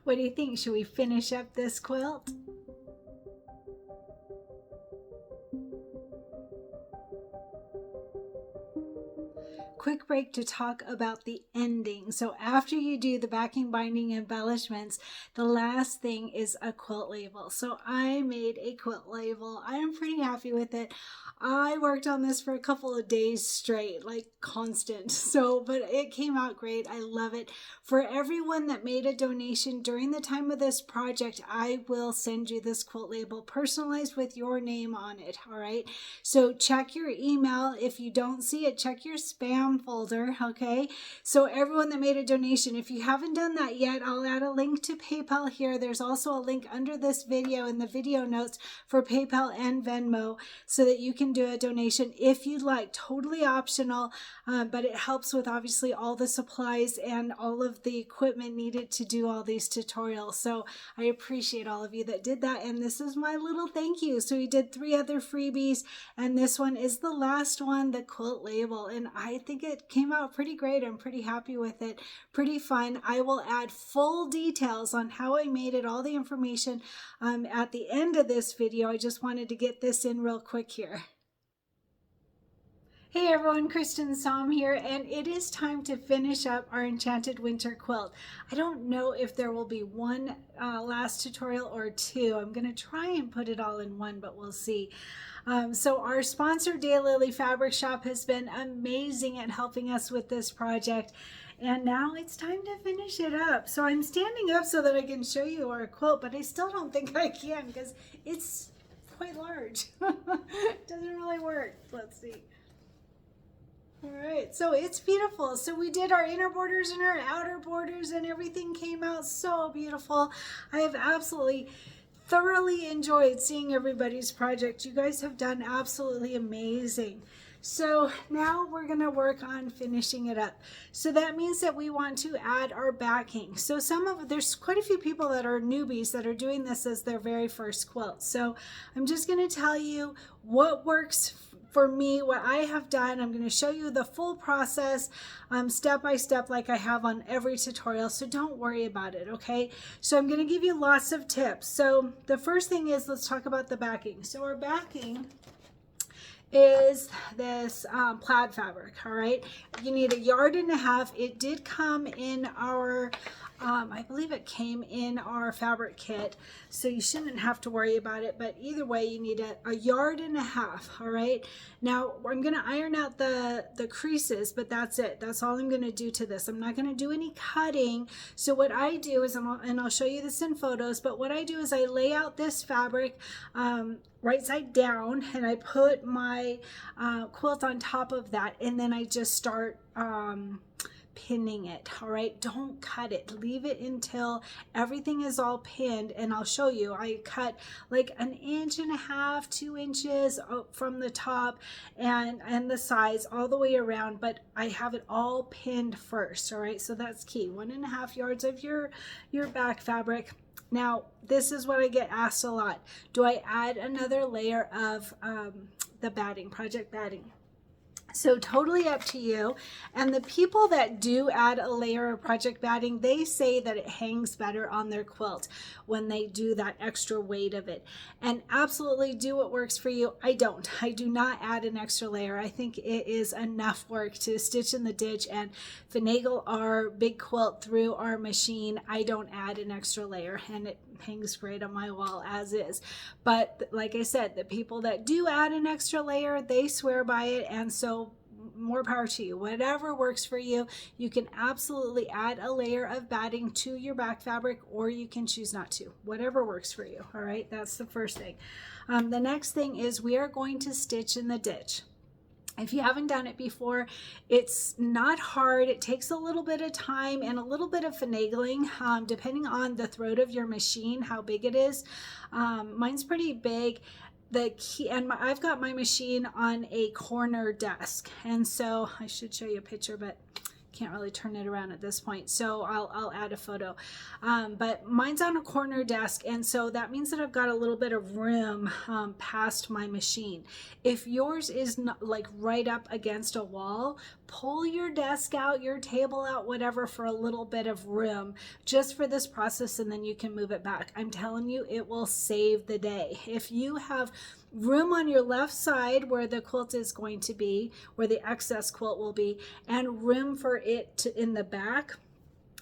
What do you think? Should we finish up this quilt? Quick break to talk about the ending. So after you do the backing, binding, embellishments, the last thing is a quilt label. So I made a quilt label. I am pretty happy with it. I worked on this for a couple of days straight, like constant. But it came out great. I love it. For everyone that made a donation during the time of this project, I will send you this quilt label personalized with your name on it. All right. So check your email. If you don't see it, check your spam folder. Okay. So everyone that made a donation, if you haven't done that yet, I'll add a link to PayPal here. There's also a link under this video in the video notes for PayPal and Venmo so that you can do a donation if you'd like. Totally optional, but it helps with obviously all the supplies and all of the equipment needed to do all these tutorials. So I appreciate all of you that did that. And this is my little thank you. So we did 3 other freebies, and this one is the last one, the quilt label. And I think it came out pretty great. I'm pretty happy with it. Pretty fun. I will add full details on how I made it, all the information at the end of this video. I just wanted to get this in real quick here. Hey everyone, Cristin here, and it is time to finish up our Enchanted Winter quilt. I don't know if there will be one last tutorial or 2. I'm going to try and put it all in one, but we'll see. So our sponsor, Daylily Fabric Shop, has been amazing at helping us with this project. And now it's time to finish it up. So I'm standing up so that I can show you our quilt, but I still don't think I can because it's quite large. It doesn't really work. Let's see. All right, so it's beautiful. So we did our inner borders and our outer borders, and everything came out so beautiful. I have absolutely thoroughly enjoyed seeing everybody's project. You guys have done absolutely amazing. So now we're going to work on finishing it up. So that means that we want to add our backing. So there's quite a few people that are newbies that are doing this as their very first quilt. So I'm just going to tell you what works for me, what I have done. I'm going to show you the full process step by step like I have on every tutorial, so don't worry about it, okay? So I'm going to give you lots of tips. So the first thing is, let's talk about the backing. So our backing is this plaid fabric. All right, you need 1.5 yards. It did come in our I believe it came in our fabric kit, so you shouldn't have to worry about it, but either way you need 1.5 yards. All right, now I'm going to iron out the creases, but that's it. That's all I'm going to do to this. I'm not going to do any cutting. So what I do is, and I'll show you this in photos, but what I do is I lay out this fabric right side down, and I put my quilt on top of that, and then I just start pinning it. All right, don't cut it, leave it until everything is all pinned, and I'll show you. I cut like 1.5 inches, 2 inches from the top and the sides all the way around, but I have it all pinned first. All right, so that's key. 1.5 yards of your back fabric. Now this is what I get asked a lot: do I add another layer of the batting, project batting? So totally up to you. And the people that do add a layer of project batting, they say that it hangs better on their quilt when they do that extra weight of it. And absolutely do what works for you. I don't. I do not add an extra layer. I think it is enough work to stitch in the ditch and finagle our big quilt through our machine. I don't add an extra layer, and it hangs great on my wall as is. But like I said, the people that do add an extra layer, they swear by it, and so more power to you. Whatever works for you. You can absolutely add a layer of batting to your back fabric, or you can choose not to. Whatever works for you. All right, that's the first thing. The next thing is we are going to stitch in the ditch. If you haven't done it before, it's not hard. It takes a little bit of time and a little bit of finagling, depending on the throat of your machine, how big it is. Mine's pretty big. The key, and I've got my machine on a corner desk, and so I should show you a picture, but can't really turn it around at this point, so I'll add a photo. But mine's on a corner desk, and so that means that I've got a little bit of room past my machine. If yours is not like right up against a wall, pull your desk out, your table out, whatever, for a little bit of room just for this process, and then you can move it back. I'm telling you, it will save the day. If you have room on your left side where the quilt is going to be, where the excess quilt will be, and room for it to in the back,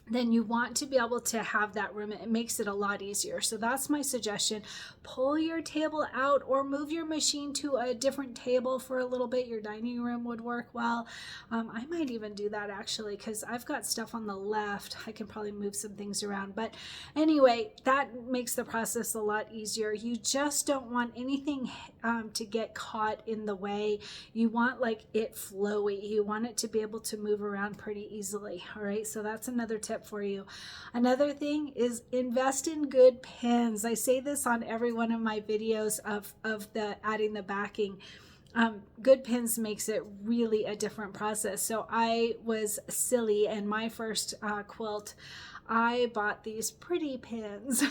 then you want to be able to have that room. It makes it a lot easier. So that's my suggestion. Pull your table out or move your machine to a different table for a little bit. Your dining room would work well. I might even do that actually, because I've got stuff on the left. I can probably move some things around. But anyway, that makes the process a lot easier. You just don't want anything to get caught in the way. You want like it flowy. You want it to be able to move around pretty easily. All right, so that's another tip for you. Another thing is invest in good pins. I say this on every one of my videos of the adding the backing. Good pins makes it really a different process. So I was silly, and my first quilt, I bought these pretty pins.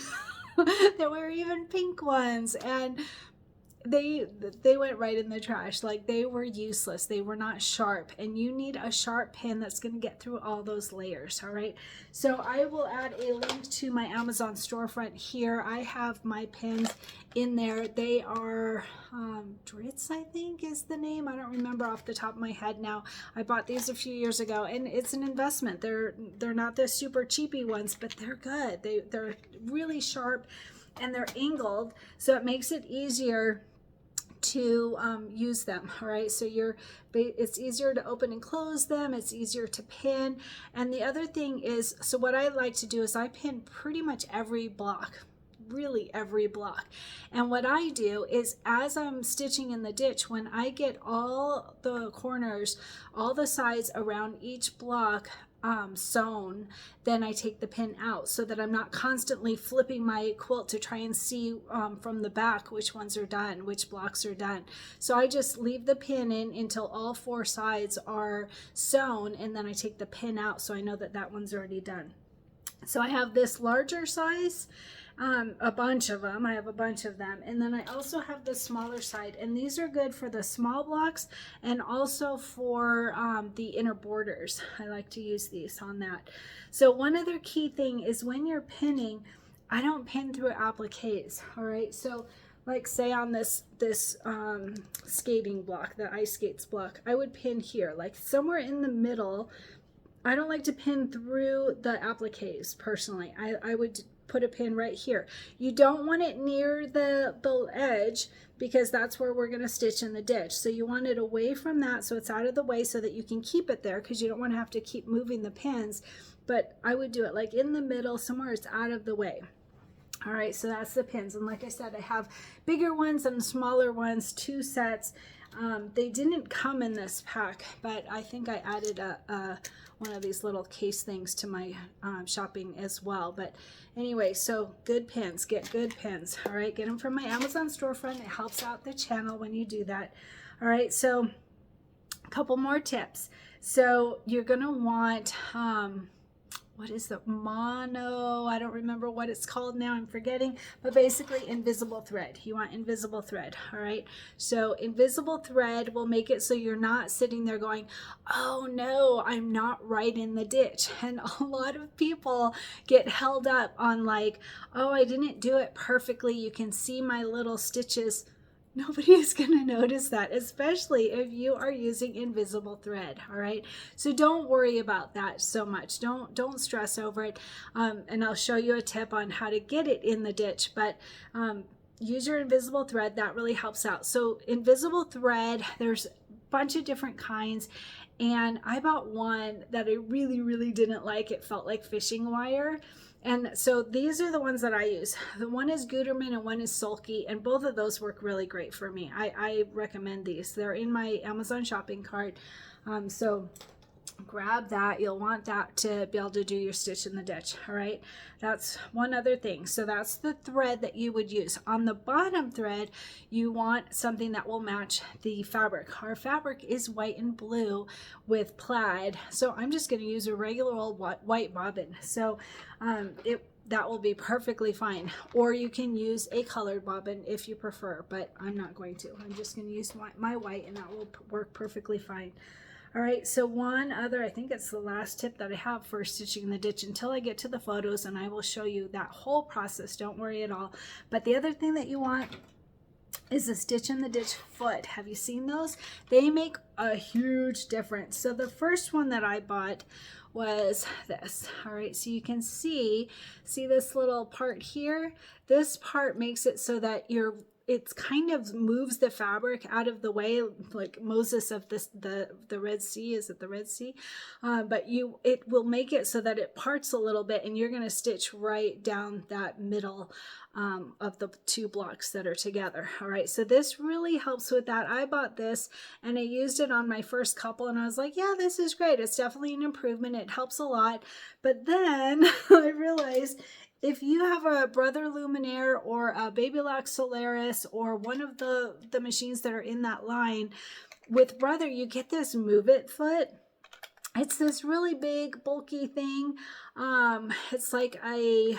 There were even pink ones, and they went right in the trash. Like, they were useless. They were not sharp, and you need a sharp pin that's going to get through all those layers. All right, so I will add a link to my Amazon storefront here. I have my pins in there. They are Dritz, I think is the name. I don't remember off the top of my head now. I bought these a few years ago, and it's an investment. They're not the super cheapy ones, but they're good. They're really sharp, and they're angled, so it makes it easier to use them. All right, so it's easier to open and close them. It's easier to pin. And the other thing is, so what I like to do is I pin pretty much every block, really every block. And what I do is, as I'm stitching in the ditch, when I get all the corners, all the sides around each block sewn, then I take the pin out, so that I'm not constantly flipping my quilt to try and see from the back which ones are done, which blocks are done. So I just leave the pin in until all four sides are sewn, and then I take the pin out, so I know that that one's already done. So I have this larger size, a bunch of them. I have a bunch of them. And then I also have the smaller side, and these are good for the small blocks and also for the inner borders. I like to use these on that. So one other key thing is, when you're pinning, I don't pin through appliques. All right, so like say on this skating block, the ice skates block, I would pin here, like somewhere in the middle. I don't like to pin through the appliques personally. I would put a pin right here. You don't want it near the edge, because that's where we're going to stitch in the ditch. So you want it away from that, so it's out of the way, so that you can keep it there, because you don't want to have to keep moving the pins. But I would do it like in the middle, somewhere it's out of the way. All right, so that's the pins. And like I said, I have bigger ones and smaller ones, 2 sets. They didn't come in this pack, but I think I added one of these little case things to my shopping as well. But anyway, so good pins, get good pins. All right, get them from my Amazon storefront. It helps out the channel when you do that. All right, so a couple more tips. So you're gonna want what is the mono? I don't remember what it's called now. I'm forgetting. But basically, invisible thread. You want invisible thread. All right. So invisible thread will make it so you're not sitting there going, oh no, I'm not right in the ditch. And a lot of people get held up on like, oh, I didn't do it perfectly. You can see my little stitches. Nobody is going to notice that, especially if you are using invisible thread. All right, so don't worry about that so much. Don't stress over it. And I'll show you a tip on how to get it in the ditch, but use your invisible thread. That really helps out. So invisible thread, there's a bunch of different kinds, and I bought one that I really didn't like. It felt like fishing wire. And so these are the ones that I use. The one is Gutermann and one is Sulky, and both of those work really great for me. I recommend these. They're in my Amazon shopping cart. So grab that. You'll want that to be able to do your stitch in the ditch. All right, that's one other thing. So that's the thread that you would use. On the bottom thread, you want something that will match the fabric. Our fabric is white and blue with plaid, so I'm just going to use a regular old white bobbin. So that will be perfectly fine, or you can use a colored bobbin if you prefer, but I'm not going to. I'm just going to use my white, and that will work perfectly fine. All right, so one other, I think it's the last tip that I have for stitching in the ditch until I get to the photos, and I will show you that whole process. Don't worry at all. But the other thing that you want is a stitch in the ditch foot. Have you seen those? They make a huge difference. So the first one that I bought was this. All right, so you can see this little part here. This part makes it so that it's kind of moves the fabric out of the way, like Moses of the Red Sea. Is it the Red Sea? But it will make it so that it parts a little bit, and you're going to stitch right down that middle of the two blocks that are together. All right, so this really helps with that. I bought this and I used it on my first couple, and I was like, yeah, this is great. It's definitely an improvement. It helps a lot. But then I realized, if you have a Brother Luminaire or a Babylock Solaris or one of the machines that are in that line, with Brother, you get this Move It foot. It's this really big, bulky thing. It's like a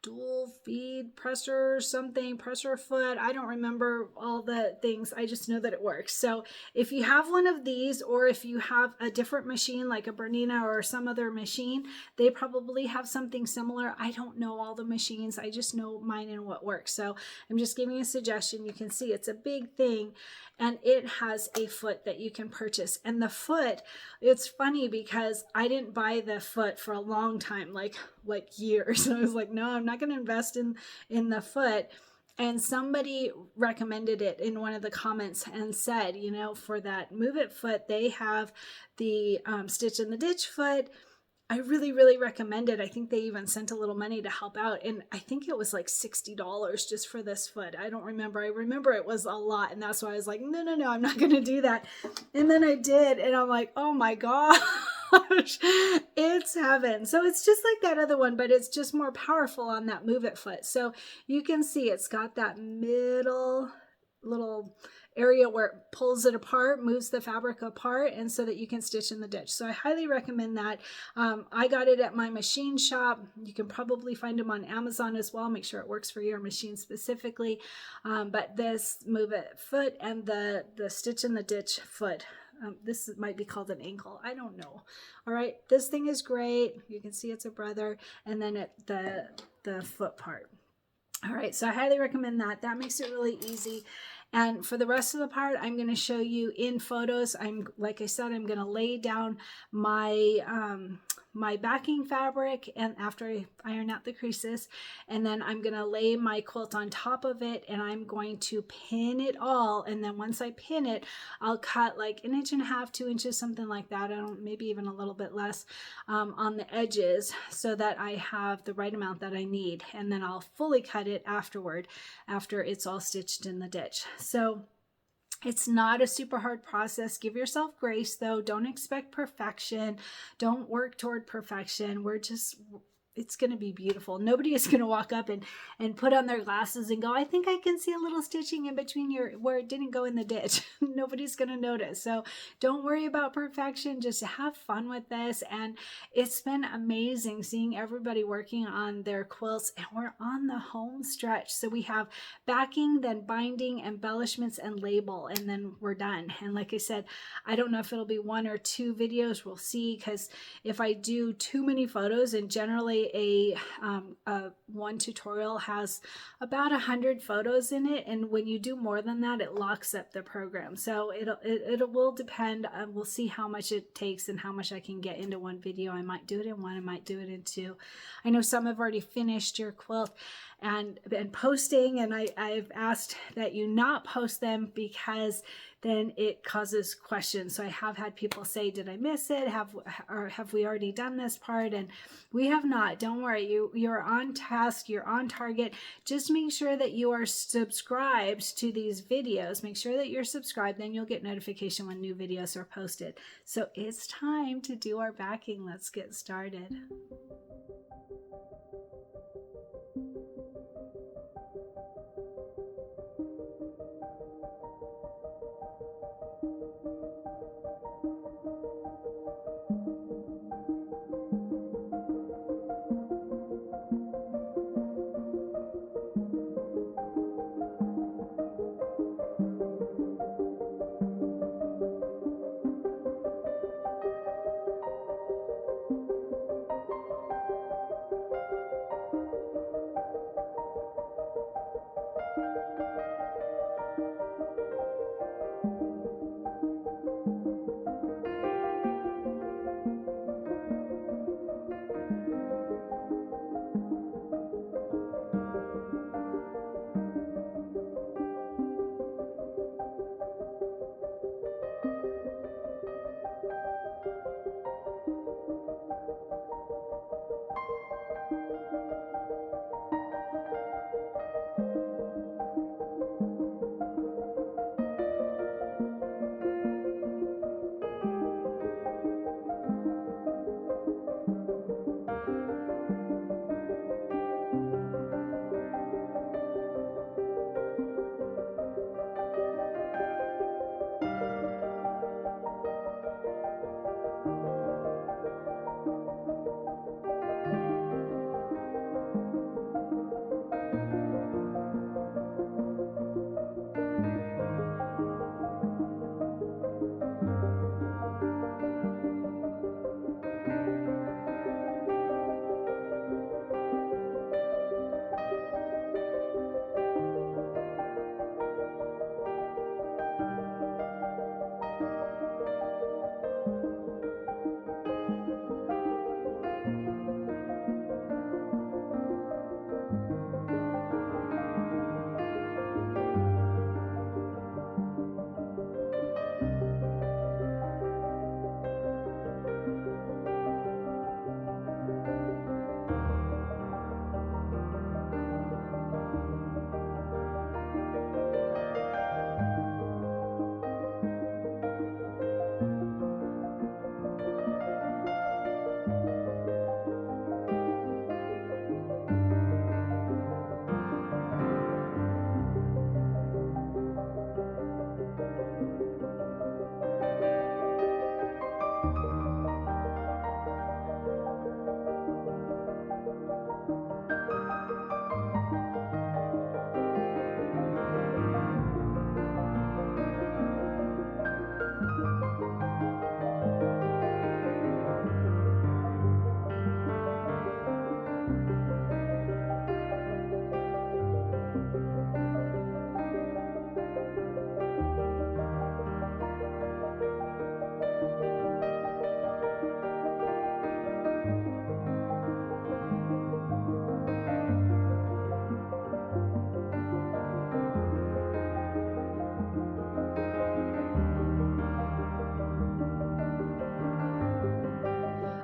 dual feed presser foot. I don't remember all the things. I just know that it works. So if you have one of these, or if you have a different machine like a Bernina or some other machine, they probably have something similar. I don't know all the machines. I just know mine and what works. So I'm just giving a suggestion. You can see it's a big thing, and it has a foot that you can purchase. And the foot, it's funny because I didn't buy the foot for a long time, like years. I was like, no, I'm not going to invest in the foot. And somebody recommended it in one of the comments and said, you know, for that Move It foot, they have the Stitch in the Ditch foot. I really, really recommend it. I think they even sent a little money to help out. And I think it was like $60 just for this foot. I don't remember. I remember it was a lot. And that's why I was like, no, I'm not going to do that. And then I did. And I'm like, oh my gosh, it's heaven. So it's just like that other one, but it's just more powerful on that Move It foot. So you can see it's got that middle little area where it pulls it apart, moves the fabric apart, and so that you can stitch in the ditch. So I highly recommend that. I got it at my machine shop. You can probably find them on Amazon as well. Make sure it works for your machine specifically. But this Move It foot and the Stitch in the Ditch foot, this might be called an ankle. I don't know. All right, this thing is great. You can see it's a Brother, and then the foot part. All right, so I highly recommend that. That makes it really easy. And for the rest of the part, I'm going to show you in photos. Like I said, I'm going to lay down my my backing fabric, and after I iron out the creases, and then I'm going to lay my quilt on top of it, and I'm going to pin it all. And then once I pin it, I'll cut like 1.5 inches, 2 inches, something like that. Maybe even a little bit less on the edges, so that I have the right amount that I need. And then I'll fully cut it afterward, after it's all stitched in the ditch. So it's not a super hard process. Give yourself grace though. Don't expect perfection. Don't work toward perfection. It's going to be beautiful. Nobody is going to walk up and put on their glasses and go, I think I can see a little stitching in between where it didn't go in the ditch. Nobody's going to notice. So don't worry about perfection. Just have fun with this. And it's been amazing seeing everybody working on their quilts, and we're on the home stretch. So we have backing, then binding, embellishments, and label, and then we're done. And like I said, I don't know if it'll be 1 or 2 videos. We'll see, because if I do too many photos, and generally a one tutorial has about 100 photos in it, and when you do more than that, it locks up the program. So it will depend. We'll see how much it takes and how much I can get into one video. I might do it in 1, I might do it in 2. I know some have already finished your quilt and posting, and I've asked that you not post them because then it causes questions. So I have had people say, did I miss it? Have we already done this part? And we have not. Don't worry, you're on task, you're on target. Just make sure that you are subscribed to these videos. Make sure that you're subscribed, then you'll get notification when new videos are posted. So it's time to do our backing. Let's get started.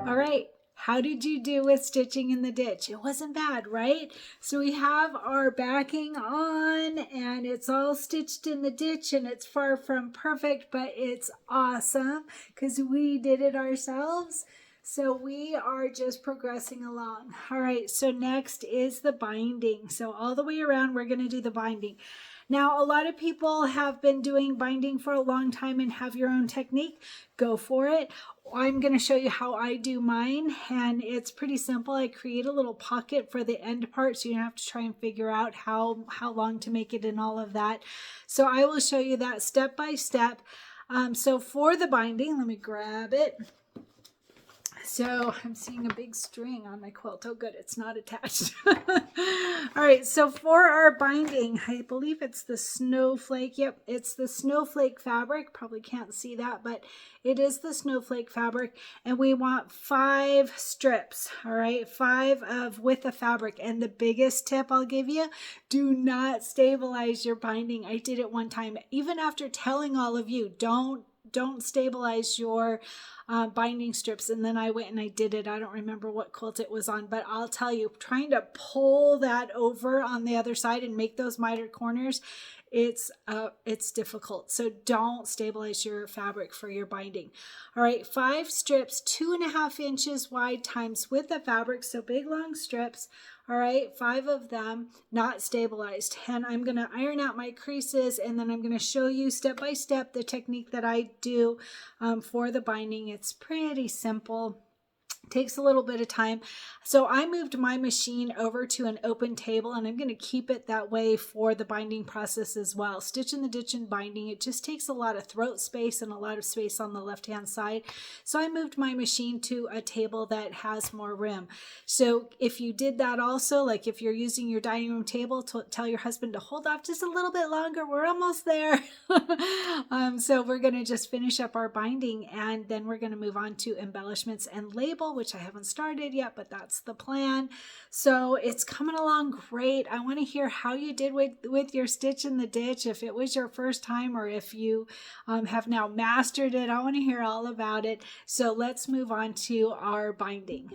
All right, how did you do with stitching in the ditch? It wasn't bad, right? So we have our backing on and it's all stitched in the ditch and it's far from perfect, but it's awesome because we did it ourselves. So we are just progressing along. All right, so next is the binding. So all the way around, we're going to do the binding. Now, a lot of people have been doing binding for a long time and have your own technique. Go for it. I'm going to show you how I do mine, and it's pretty simple. I create a little pocket for the end part, so you don't have to try and figure out how long to make it and all of that. So I will show you that step by step. So for the binding, let me grab it. So I'm seeing a big string on my quilt. Oh, good. It's not attached. All right. So for our binding, I believe it's the snowflake. Yep. It's the snowflake fabric. Probably can't see that, but it is the snowflake fabric. And we want 5 strips. All right. 5 of with the fabric. And the biggest tip I'll give you, do not stabilize your binding. I did it one time, even after telling all of you, don't stabilize your binding strips. And then I went and I did it. I don't remember what quilt it was on, but I'll tell you, trying to pull that over on the other side and make those mitered corners, it's difficult. So don't stabilize your fabric for your binding. All right, 5 strips, 2.5 inches wide times width of fabric. So big long strips. All right, 5 of them, not stabilized. And I'm going to iron out my creases, and then I'm going to show you step by step the technique that I do for the binding. It's pretty simple. Takes a little bit of time. So I moved my machine over to an open table, and I'm going to keep it that way for the binding process as well. Stitch in the ditch and binding, it just takes a lot of throat space and a lot of space on the left hand side. So I moved my machine to a table that has more room. So if you did that also, like if you're using your dining room table, to tell your husband to hold off just a little bit longer. We're almost there. So we're going to just finish up our binding, and then we're going to move on to embellishments and label, which I haven't started yet, but that's the plan. So it's coming along great. I want to hear how you did with your stitch in the ditch, if it was your first time or if you have now mastered it. I want to hear all about it. So let's move on to our binding.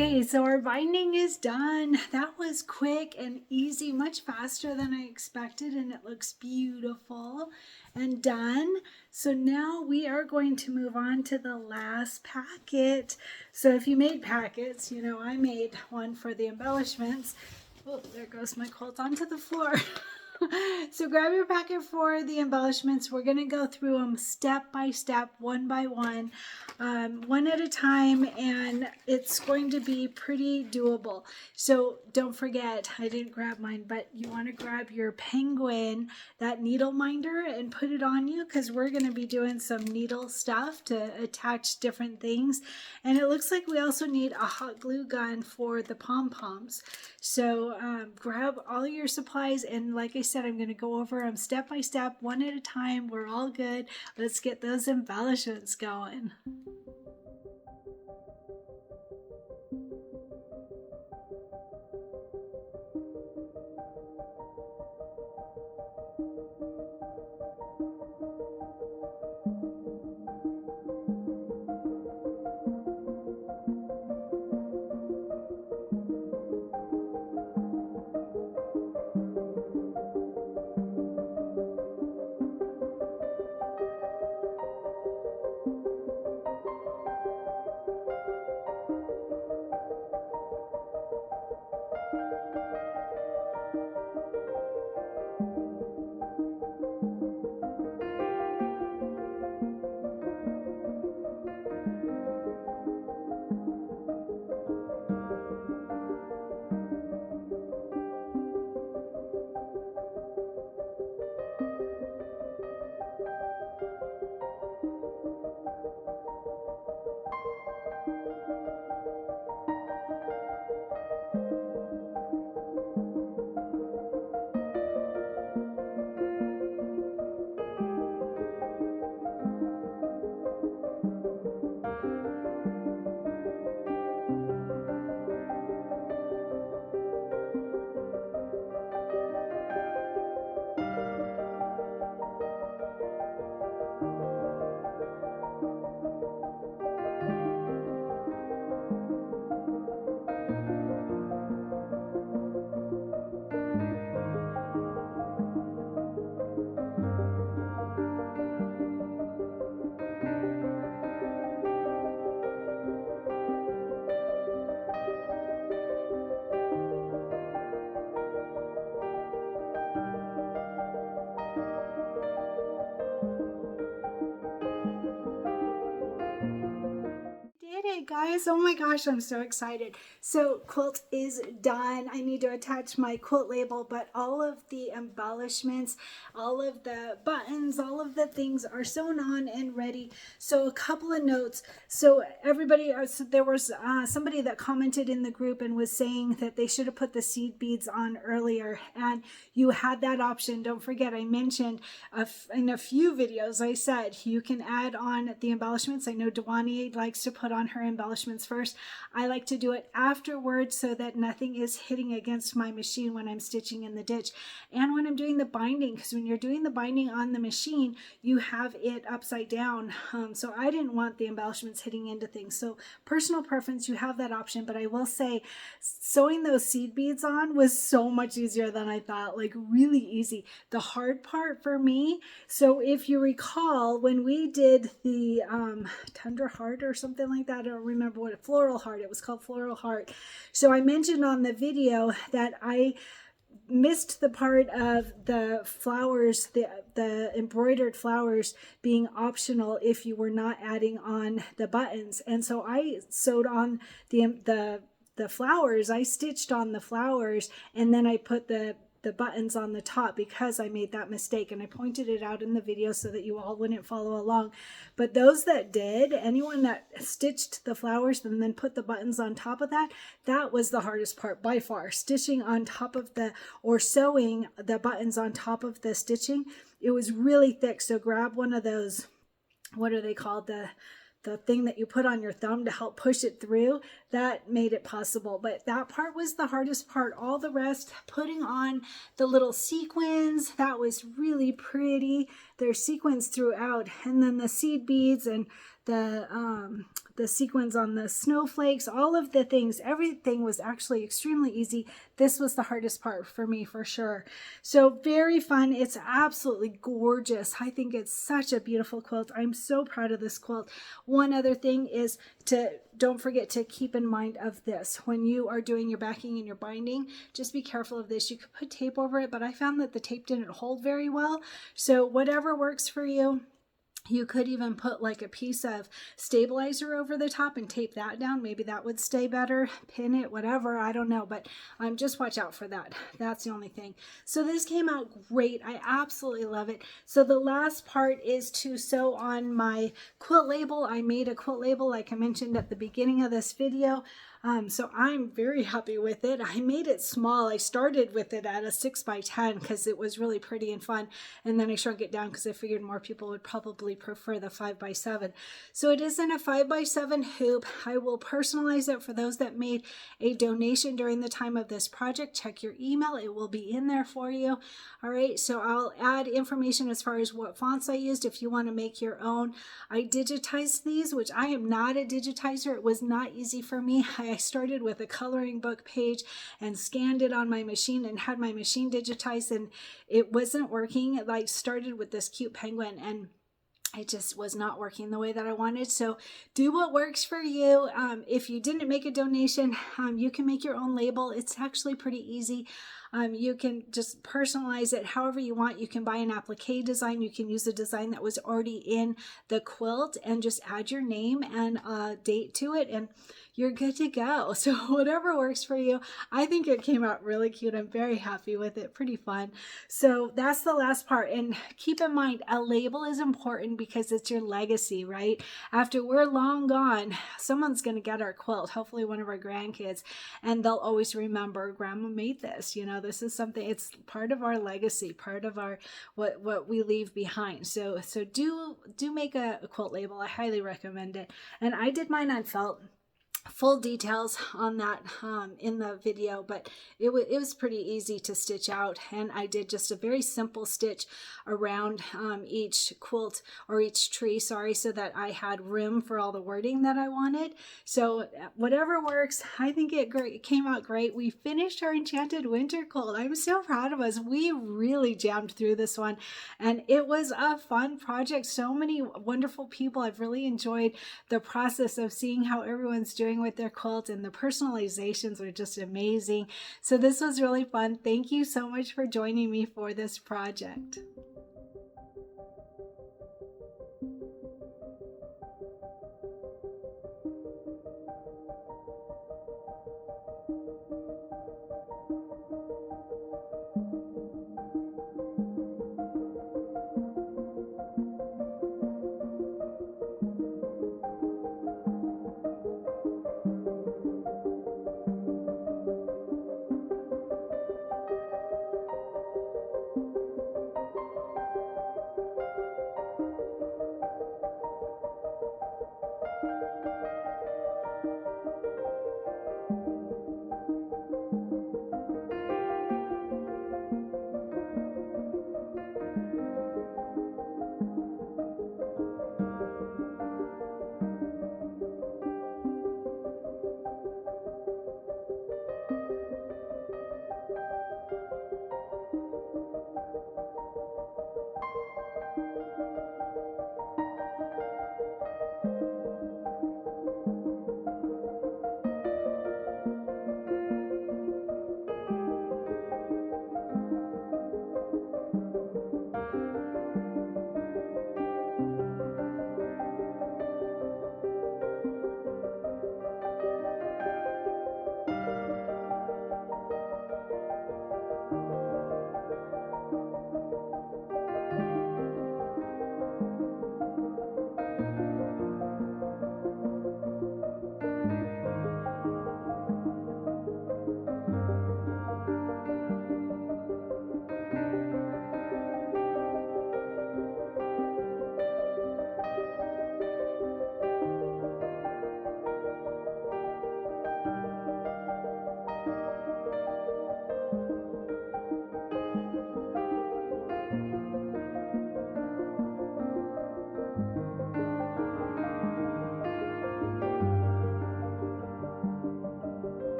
Okay, so our binding is done. That was quick and easy, much faster than I expected, and it looks beautiful and done. So now we are going to move on to the last packet. So if you made packets, you know, I made one for the embellishments. Oh, there goes my quilt onto the floor. So grab your packet for the embellishments. We're going to go through them step by step, one by one at a time, and it's going to be pretty doable. So don't forget, I didn't grab mine, but you want to grab your penguin, that needle minder, and put it on you, because we're going to be doing some needle stuff to attach different things. And it looks like we also need a hot glue gun for the pom-poms. So grab all your supplies, and like I said, I'm going to go over them step by step, one at a time. We're all good. Let's get those embellishments going. Guys, oh my gosh, I'm so excited. So quilt is done. I need to attach my quilt label, but all of the embellishments, all of the buttons, all of the things are sewn on and ready. So a couple of notes. So everybody, so there was somebody that commented in the group and was saying that they should have put the seed beads on earlier, and you had that option. Don't forget, I mentioned in a few videos, I said you can add on the embellishments. I know Dewani likes to put on her embellishments first. I like to do it afterwards so that nothing is hitting against my machine when I'm stitching in the ditch and when I'm doing the binding, because when you're doing the binding on the machine, you have it upside down. So I didn't want the embellishments hitting into things. So personal preference, you have that option, but I will say sewing those seed beads on was so much easier than I thought, like really easy. The hard part for me, so if you recall, when we did the Tundra Heart or something like that, I don't remember what, Floral Heart, it was called Floral Heart. So I mentioned on the video that I missed the part of the flowers, the embroidered flowers being optional if you were not adding on the buttons. And so I sewed on the flowers, I stitched on the flowers, and then I put the buttons on the top because I made that mistake, and I pointed it out in the video so that you all wouldn't follow along. But those that did, anyone that stitched the flowers and then put the buttons on top of that, that was the hardest part by far. Stitching on top of or sewing the buttons on top of the stitching, it was really thick. So grab one of those, what are they called, the thing that you put on your thumb to help push it through. That made it possible, but that part was the hardest part. All the rest, putting on the little sequins, that was really pretty. There's sequins throughout, and then the seed beads and the sequins on the snowflakes, all of the things, everything was actually extremely easy. This was the hardest part for me for sure. So very fun. It's absolutely gorgeous. I think it's such a beautiful quilt. I'm so proud of this quilt. One other thing is don't forget to keep in mind of this. When you are doing your backing and your binding, just be careful of this. You could put tape over it, but I found that the tape didn't hold very well. So whatever works for you. You could even put like a piece of stabilizer over the top and tape that down. Maybe that would stay better. Pin it, whatever. I don't know, but just watch out for that. That's the only thing. So this came out great. I absolutely love it. So the last part is to sew on my quilt label. I made a quilt label like I mentioned at the beginning of this video. So I'm very happy with it. I made it small. I started with it at a 6x10 because it was really pretty and fun. And then I shrunk it down because I figured more people would probably prefer the 5x7. So it is in a 5x7 hoop. I will personalize it for those that made a donation during the time of this project. Check your email. It will be in there for you. All right. So I'll add information as far as what fonts I used if you want to make your own. I digitized these, which I am not a digitizer. It was not easy for me. I started with a coloring book page and scanned it on my machine and had my machine digitized, and it wasn't working. It like started with this cute penguin and it just was not working the way that I wanted. So do what works for you. If you didn't make a donation, you can make your own label. It's actually pretty easy. You can just personalize it however you want. You can buy an applique design. You can use a design that was already in the quilt and just add your name and date to it, and you're good to go. So whatever works for you. I think it came out really cute. I'm very happy with it. Pretty fun. So that's the last part. And keep in mind, a label is important because it's your legacy, right? After we're long gone, someone's going to get our quilt, hopefully one of our grandkids, and they'll always remember Grandma made this. You know, this is something, it's part of our legacy, part of our what we leave behind. So do make a quilt label. I highly recommend it. And I did mine on felt. Full details on that in the video, but it was pretty easy to stitch out, and I did just a very simple stitch around each quilt or each tree, sorry, so that I had room for all the wording that I wanted. So whatever works. I think it came out great. We finished our Enchanted Winter quilt. I'm so proud of us. We really jammed through this one, and it was a fun project. So many wonderful people. I've really enjoyed the process of seeing how everyone's doing with their quilt, and the personalizations are just amazing. So this was really fun. Thank you so much for joining me for this project.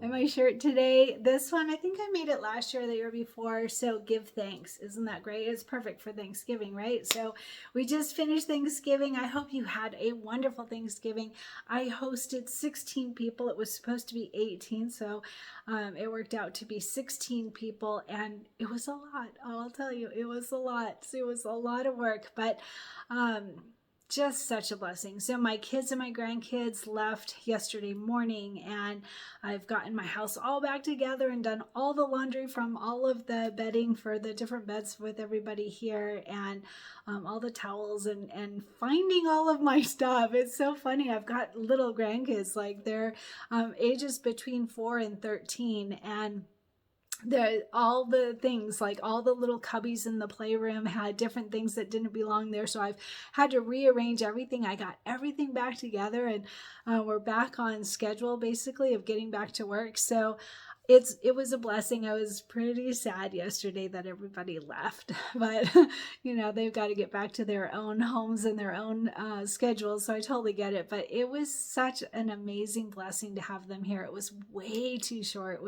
And my shirt today, this one, I think I made it last year or the year before. So give thanks. Isn't that great? It's perfect for Thanksgiving, right? So we just finished Thanksgiving. I hope you had a wonderful Thanksgiving. I hosted 16 people. It was supposed to be 18. So it worked out to be 16 people. And it was a lot. I'll tell you, it was a lot. So it was a lot of work. But just such a blessing. So my kids and my grandkids left yesterday morning, and I've gotten my house all back together and done all the laundry from all of the bedding for the different beds with everybody here, and all the towels, and finding all of my stuff. It's so funny. I've got little grandkids, like they're ages between 4 and 13, and all the things, like all the little cubbies in the playroom had different things that didn't belong there, so I've had to rearrange everything. I got everything back together, and we're back on schedule basically of getting back to work. So it was a blessing. I was pretty sad yesterday that everybody left, but they've got to get back to their own homes and their own schedules, so I totally get it. But it was such an amazing blessing to have them here. It was way too short.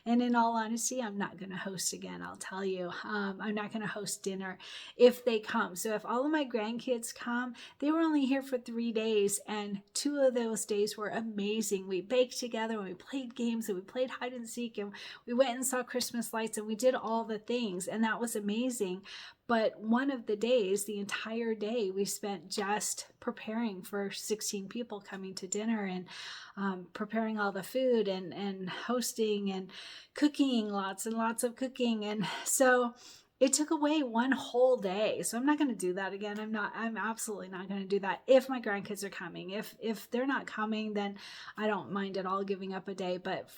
And in all honesty, I'm not going to host again. I'll tell you, I'm not going to host dinner if they come. So if all of my grandkids come, they were only here for 3 days, and 2 of those days were amazing. We baked together, and we played games, and we played hide and seek, and we went and saw Christmas lights, and we did all the things, and that was amazing. But one of the days, the entire day, we spent just preparing for 16 people coming to dinner, and preparing all the food, and hosting and cooking, lots and lots of cooking. And so it took away one whole day. So I'm not going to do that again. I'm absolutely not going to do that if my grandkids are coming. If they're not coming, then I don't mind at all giving up a day. But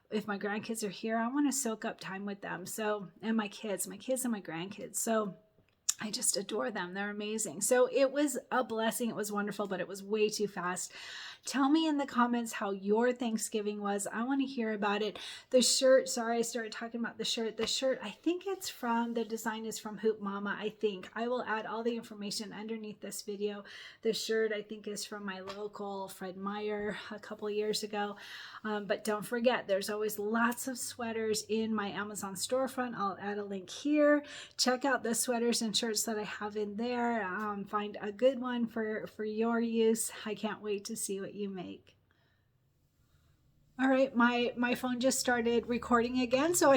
if my grandkids are here, I want to soak up time with them. So, and my kids and my grandkids. So I just adore them. They're amazing. So it was a blessing. It was wonderful, but it was way too fast. Tell me in the comments how your Thanksgiving was. I want to hear about it. The shirt, sorry, I started talking about the shirt. The shirt, I think the design is from HoopMama, I think. I will add all the information underneath this video. The shirt, I think, is from my local Fred Meyer a couple years ago. But don't forget, there's always lots of sweaters in my Amazon storefront. I'll add a link here. Check out the sweaters and shirts that I have in there. Find a good one for your use. I can't wait to see what you make. All right, my phone just started recording again, so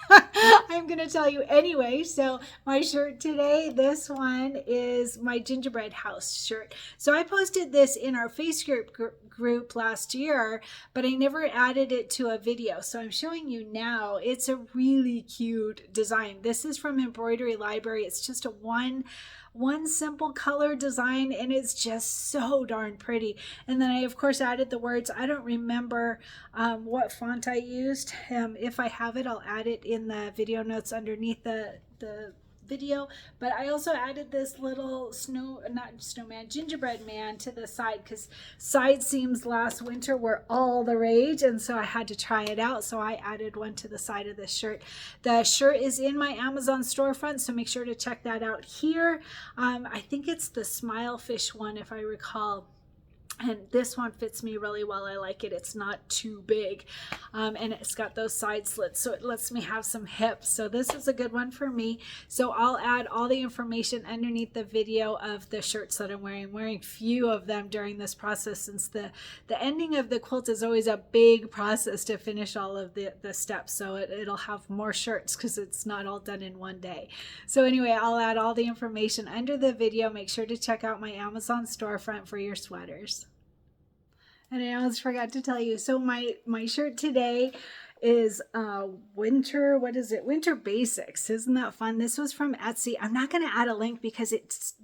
I'm going to tell you anyway. So my shirt today, this one is my gingerbread house shirt. So I posted this in our Facebook group last year, but I never added it to a video. So I'm showing you now. It's a really cute design. This is from Embroidery Library. It's just a one simple color design, and it's just so darn pretty. And then I of course added the words. I don't remember what font I used. If I have it, I'll add it in the video notes underneath the video. But I also added this little gingerbread man to the side, because side seams last winter were all the rage, and so I had to try it out. So I added one to the side of the shirt. The shirt is in my Amazon storefront, so make sure to check that out here. I think it's the Smile Fish one, if I recall. And this one fits me really well. I like it. It's not too big. And it's got those side slits, so it lets me have some hips. So this is a good one for me. So I'll add all the information underneath the video of the shirts that I'm wearing. I'm wearing few of them during this process, since the ending of the quilt is always a big process to finish all of the steps. So it'll have more shirts because it's not all done in one day. So anyway, I'll add all the information under the video. Make sure to check out my Amazon storefront for your sweaters. And I almost forgot to tell you, so my shirt today is winter basics. Isn't that fun? This was from Etsy. I'm not going to add a link because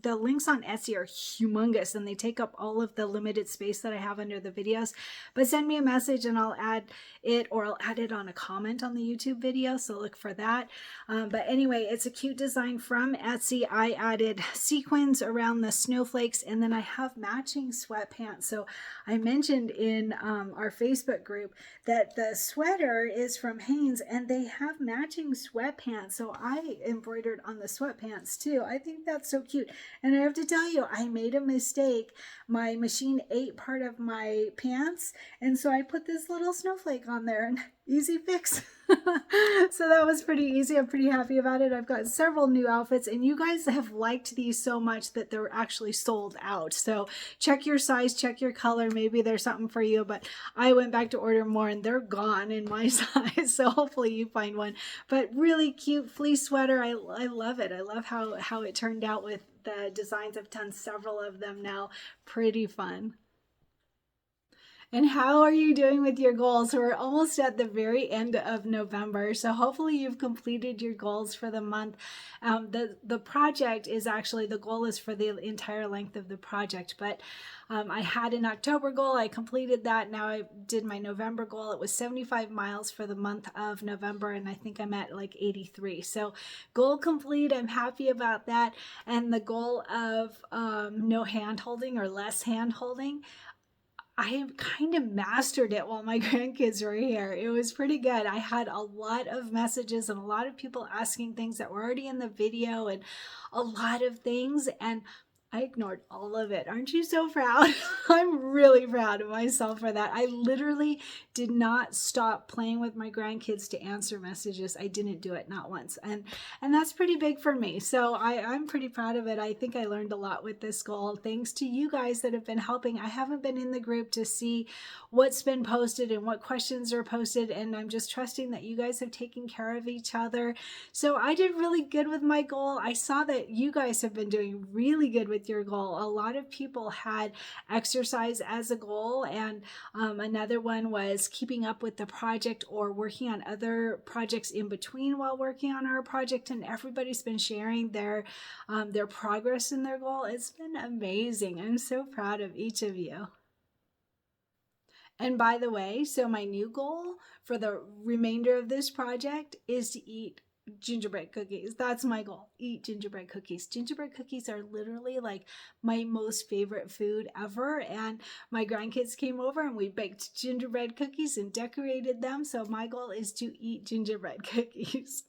the links on Etsy are humongous and they take up all of the limited space that I have under the videos. But send me a message and I'll add it, or I'll add it on a comment on the YouTube video, so look for that. But anyway, it's a cute design from Etsy. I added sequins around the snowflakes, and then I have matching sweatpants. So I mentioned in our Facebook group that the sweater sweater is from Hanes, and they have matching sweatpants. So I embroidered on the sweatpants too. I think that's so cute. And I have to tell you, I made a mistake. My machine ate part of my pants, and so I put this little snowflake on there, and easy fix. So that was pretty easy. I'm pretty happy about it. I've got several new outfits, and you guys have liked these so much that they're actually sold out. So check your size, check your color. Maybe there's something for you, but I went back to order more and they're gone in my size. So hopefully you find one. But really cute fleece sweater. I love it. I love how it turned out with the designs. I've done several of them now. Pretty fun. And how are you doing with your goals? We're almost at the very end of November, so hopefully you've completed your goals for the month. The project is actually, the goal is for the entire length of the project, but I had an October goal. I completed that. Now I did my November goal. It was 75 miles for the month of November, and I think I'm at like 83. So goal complete. I'm happy about that. And the goal of no hand holding or less hand holding, I kind of mastered it while my grandkids were here. It was pretty good. I had a lot of messages and a lot of people asking things that were already in the video and a lot of things, and I ignored all of it. Aren't you so proud? I'm really proud of myself for that. I literally did not stop playing with my grandkids to answer messages. I didn't do it, not once. And that's pretty big for me. So I'm pretty proud of it. I think I learned a lot with this goal. Thanks to you guys that have been helping. I haven't been in the group to see what's been posted and what questions are posted. And I'm just trusting that you guys have taken care of each other. So I did really good with my goal. I saw that you guys have been doing really good with your goal. A lot of people had exercise as a goal, and another one was keeping up with the project or working on other projects in between while working on our project, and everybody's been sharing their progress in their goal. It's been amazing. I'm so proud of each of you. And by the way, so my new goal for the remainder of this project is to eat gingerbread cookies. That's my goal. Eat gingerbread cookies. Gingerbread cookies are literally like my most favorite food ever. And my grandkids came over and we baked gingerbread cookies and decorated them. So my goal is to eat gingerbread cookies.